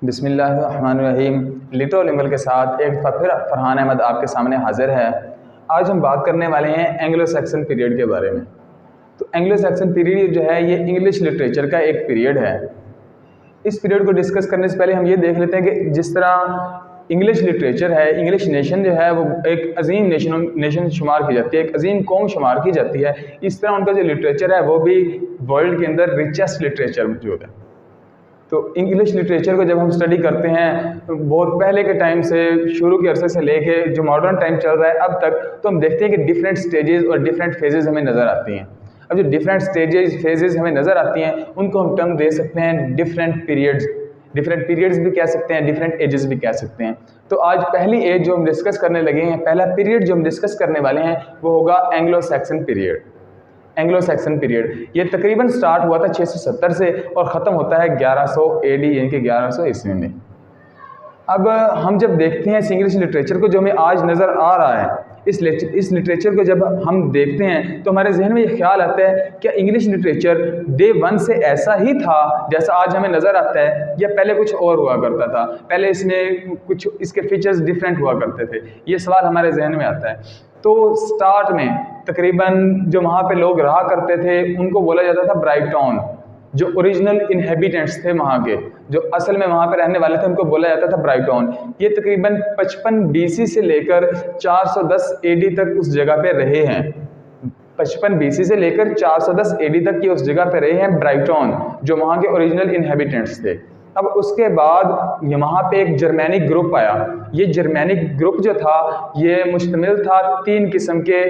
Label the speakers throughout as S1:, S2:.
S1: बिस्मिल्लाहिर्रहमानिर्रहीम। Little angle के साथ एक फिर फरहान अहमद आपके सामने हाजिर है। आज हम बात करने वाले हैं एंग्लो सैक्सन पीरियड के बारे में। तो एंग्लो सैक्सन पीरियड जो है ये इंग्लिश लिटरेचर का एक पीरियड है। इस पीरियड को डिस्कस करने से पहले हम ये देख लेते हैं कि जिस तरह इंग्लिश लिटरेचर है, इंग्लिश नेशन जो है वो एक अजीम नेशन शुमार की जाती है, एक अजीम कौम शुमार की जाती है। इस तरह उनका जो लिटरेचर है वो भी वर्ल्ड के अंदर रिचेस्ट लिटरेचर मौजूद है। तो इंग्लिश लिटरेचर को जब हम स्टडी करते हैं तो बहुत पहले के टाइम से, शुरू के अरसे से लेके जो मॉडर्न टाइम चल रहा है अब तक, तो हम देखते हैं कि डिफरेंट स्टेजेस और डिफरेंट फेजेस हमें नज़र आती हैं। अब जो डिफरेंट स्टेजेस फेजेस हमें नज़र आती हैं उनको हम टर्म दे सकते हैं डिफरेंट पीरियड्स भी कह सकते हैं, डिफरेंट एजेस भी कह सकते हैं। तो आज पहली एज जो हम डिस्कस करने लगे हैं, पहला पीरियड जो हम डिस्कस करने वाले हैं वो होगा Anglo Saxon period. Anglo Saxon period ये तकरीबन स्टार्ट हुआ था 670 से और ख़त्म होता है 1100 AD यानी कि 1100 ईस्वी में। अब हम जब देखते हैं इस इंग्लिश लिटरेचर को जो हमें आज नज़र आ रहा है, इस लिटरेचर को जब हम देखते हैं तो हमारे जहन में ये ख्याल आता है क्या इंग्लिश लिटरेचर डे वन से ऐसा ही था जैसा आज हमें नज़र आता है, या पहले कुछ और हुआ करता था, पहले इसमें कुछ इसके फीचर्स डिफरेंट हुआ करते थे। ये सवाल हमारे जहन में आता है। तो स्टार्ट में तकरीबन जो वहाँ पे लोग रहा करते थे उनको बोला जाता था ब्राइटन। जो ओरिजिनल इनहेबिटेंट्स थे वहाँ के, जो असल में वहाँ पे रहने वाले थे, उनको बोला जाता था ब्राइटन। ये तकरीबन 55 BC से लेकर 410 AD तक उस जगह पे रहे हैं। 55 BC से लेकर 410 AD तक ये उस जगह पे रहे हैं ब्राइटन, जो वहाँ के ओरिजिनल इनहेबिटेंट्स थे। अब उसके बाद वहाँ पे एक जर्मैनिक ग्रुप आया। ये जर्मैनिक ग्रुप जो था ये मुश्तमिल था 3 किस्म के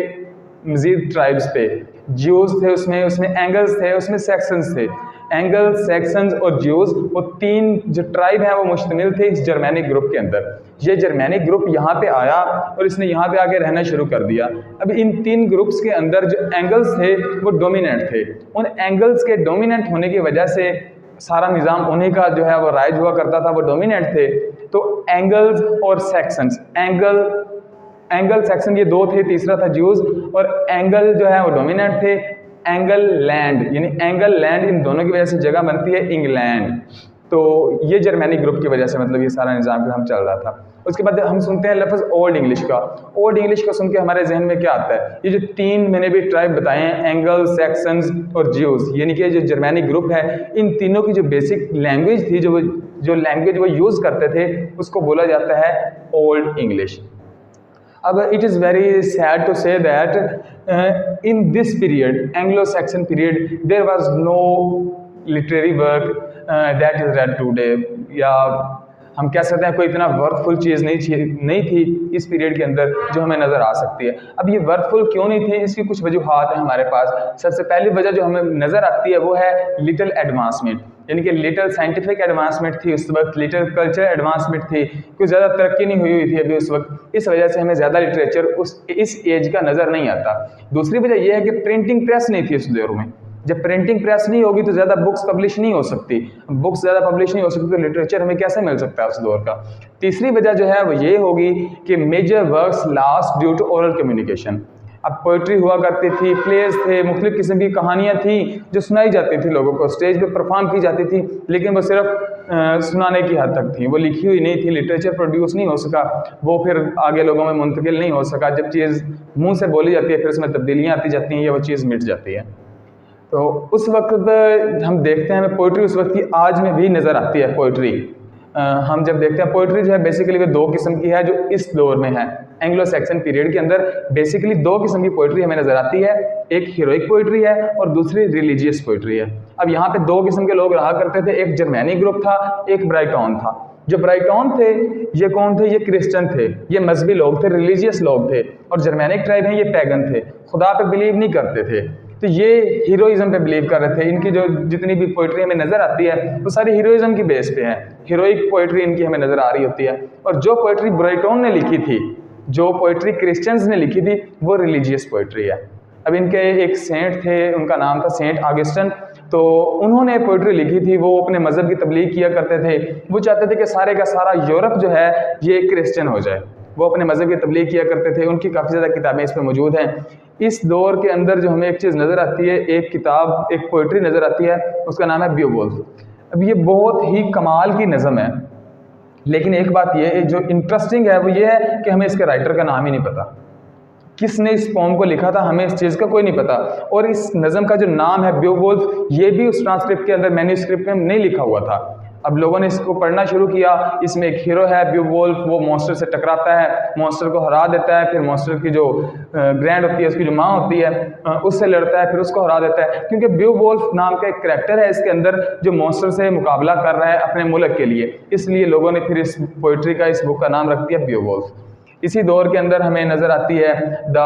S1: मज़ीद ट्राइब्स पे। ज्यूज़ थे उसमें एंगल्स थे, उसमें सेक्शंस थे। एंगल्स, सेक्शंस और ज्यूज़, वो 3 जो ट्राइब हैं वो मुश्तमिल थे इस जर्मैनिक ग्रुप के अंदर। ये जर्मैनिक ग्रुप यहाँ पे आया और इसने यहाँ पे आके रहना शुरू कर दिया। अब इन 3 ग्रुप्स के अंदर जो एंगल्स थे वो डोमिनेंट थे। उन एंगल्स के डोमिनेंट होने की वजह से सारा निज़ाम उन्हीं का जो है वो राइज हुआ करता था, वो डोमिनेंट थे। तो एंगल्स और सेक्शंस, एंगल सेक्शन ये 2 थे, तीसरा था ज्यूज, और एंगल जो है वो डोमिनेंट थे। एंगल लैंड यानी एंगल लैंड, इन दोनों की वजह से जगह बनती है इंग्लैंड। तो ये जर्मैनिक ग्रुप की वजह से मतलब ये सारा निज़ाम हम चल रहा था। उसके बाद हम सुनते हैं लफ्ज़ ओल्ड इंग्लिश का। ओल्ड इंग्लिश को सुन के हमारे जहन में क्या आता है? ये जो 3 मैंने भी ट्राइब बताए हैं, एंगल, सेक्शंस और ज्यूज, यानी कि जो जर्मैनिक ग्रुप है, इन तीनों की जो बेसिक लैंग्वेज थी, जो लैंग्वेज वो यूज़ करते थे, उसको बोला जाता है ओल्ड इंग्लिश। अब it is very sad to say that in this period, Anglo Saxon period, there was no literary work that is read today, या हम कह सकते हैं कोई इतना वर्थफुल चीज़ नहीं थी इस पीरियड के अंदर जो हमें नज़र आ सकती है। अब ये वर्थफुल क्यों नहीं थी, इसकी कुछ वजूहात हैं हमारे पास। सबसे पहली वजह जो हमें नज़र आती है वो है लिटिल एडवांसमेंट, यानी कि लिटिल साइंटिफिक एडवांसमेंट थी उस वक्त, लिटिल कल्चर एडवांसमेंट थी, कुछ ज़्यादा तरक्की नहीं हुई थी अभी उस वक्त। इस वजह से हमें ज़्यादा लिटरेचर इस एज का नज़र नहीं आता। दूसरी वजह यह है कि प्रिंटिंग प्रेस नहीं थी उस दौर में। जब प्रिंटिंग प्रेस नहीं होगी तो ज़्यादा बुक्स पब्लिश नहीं हो सकती, बुक्स ज़्यादा पब्लिश नहीं हो सकती तो लिटरेचर हमें कैसे मिल सकता है उस दौर का। तीसरी वजह जो है वो ये होगी कि major works last due to oral communication. अब पोइट्री हुआ करती थी, प्लेस थे, मुख्तलिफ किस्म की कहानियाँ थी जो सुनाई जाती थी लोगों को, स्टेज पे परफॉर्म की जाती थी, लेकिन वो सिर्फ सुनाने की हद तक थी, वो लिखी हुई नहीं थी। लिटरेचर प्रोड्यूस नहीं हो सका, वो फिर आगे लोगों में मुंतकिल नहीं हो सका। जब चीज़ मुंह से बोली जाती है फिर उसमें तब्दीलियाँ आती जाती हैं या वो चीज़ मिट जाती है। तो उस वक्त हम देखते हैं हमें पोइट्री उस वक्त की आज में भी नज़र आती है। पोइट्री हम जब देखते हैं, पोइट्री जो है बेसिकली वो 2 किस्म की है जो इस दौर में है। एंग्लो सैक्सन पीरियड के अंदर बेसिकली 2 किस्म की पोइट्री हमें नज़र आती है, एक हीरोइक पोइट्री है और दूसरी रिलीजियस पोइट्री है। अब यहाँ पे 2 किस्म के लोग रहा करते थे, एक जर्मैनिक ग्रुप था, एक ब्राइटन था। जो ब्राइटन थे ये कौन थे? ये क्रिश्चियन थे, ये मजहबी लोग थे, रिलीजियस लोग थे। और जर्मैनिक ट्राइब हैं, ये पैगन थे, खुदा पे बिलीव नहीं करते थे। तो ये हीरोइज्म पे बिलीव कर रहे थे। इनकी जो जितनी भी पोइट्री हमें नज़र आती है वो सारी हीरोइज्म की बेस पे है, हीरोइक पोइट्री इनकी हमें नज़र आ रही होती है। और जो पोइट्री ब्राइटन ने लिखी थी, जो पोइट्री क्रिश्चियंस ने लिखी थी, वो रिलीजियस पोइट्री है। अब इनके एक सेंट थे, उनका नाम था सेंट ऑगस्टिन। तो उन्होंने पोइट्री लिखी थी, वो अपने मज़हब की तबलीग किया करते थे। वो चाहते थे कि सारे का सारा यूरोप जो है ये क्रिश्चियन हो जाए, वो अपने मज़हब की तबलीग किया करते थे। उनकी काफ़ी ज़्यादा किताबें इस पर मौजूद हैं। इस दौर के अंदर जो हमें एक चीज़ नज़र आती है, एक किताब, एक पोइट्री नज़र आती है, उसका नाम है बियोवुल्फ। अब ये बहुत ही कमाल की नज़म है, लेकिन एक बात ये जो इंटरेस्टिंग है वो ये है कि हमें इसके राइटर का नाम ही नहीं पता, किसने इस पोम को लिखा था हमें इस चीज़ का कोई नहीं पता। और इस नज़म का जो नाम है बेओवुल्फ, ये भी उस ट्रांसक्रिप्ट के अंदर मैन्यूस्क्रिप्ट में नहीं लिखा हुआ था। अब लोगों ने इसको पढ़ना शुरू किया। इसमें एक हीरो है बेओवुल्फ, वो मॉन्स्टर से टकराता है, मॉन्स्टर को हरा देता है, फिर मॉन्स्टर की जो ग्रैंड होती है, उसकी जो माँ होती है, उससे लड़ता है, फिर उसको हरा देता है। क्योंकि बेओवुल्फ नाम का एक करैक्टर है इसके अंदर जो मॉन्स्टर से मुकाबला कर रहा है अपने मुल्क के लिए, इसलिए लोगों ने फिर इस पोइट्री का, इस बुक का नाम रख दिया बेओवुल्फ। इसी दौर के अंदर हमें नज़र आती है the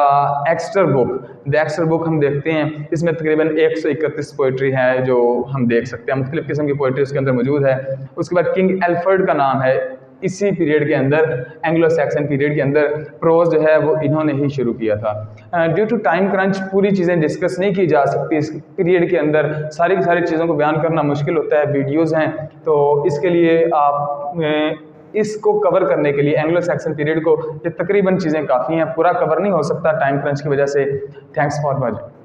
S1: Exter book. The Exter book हम देखते हैं, इसमें तकरीबन 131 पोइट्री है जो हम देख सकते हैं, मुख्तलिफ़ किस्म की पोइट्री उसके अंदर मौजूद है। उसके बाद किंग एल्फर्ड का नाम है, इसी पीरियड के अंदर, एंग्लो सैक्सन पीरियड के अंदर प्रोज जो है वो इन्होंने ही शुरू किया था। ड्यू टू टाइम क्रंच पूरी चीज़ें डिस्कस नहीं की जा सकती इस पीरियड के अंदर, सारी की सारी चीज़ों को बयान करना मुश्किल होता है, वीडियोज़ हैं, तो इसके लिए आप इसको कवर करने के लिए एंग्लो सैक्सन पीरियड को ये तकरीबन चीज़ें काफ़ी हैं, पूरा कवर नहीं हो सकता टाइम क्रंच की वजह से। Thanks for watching.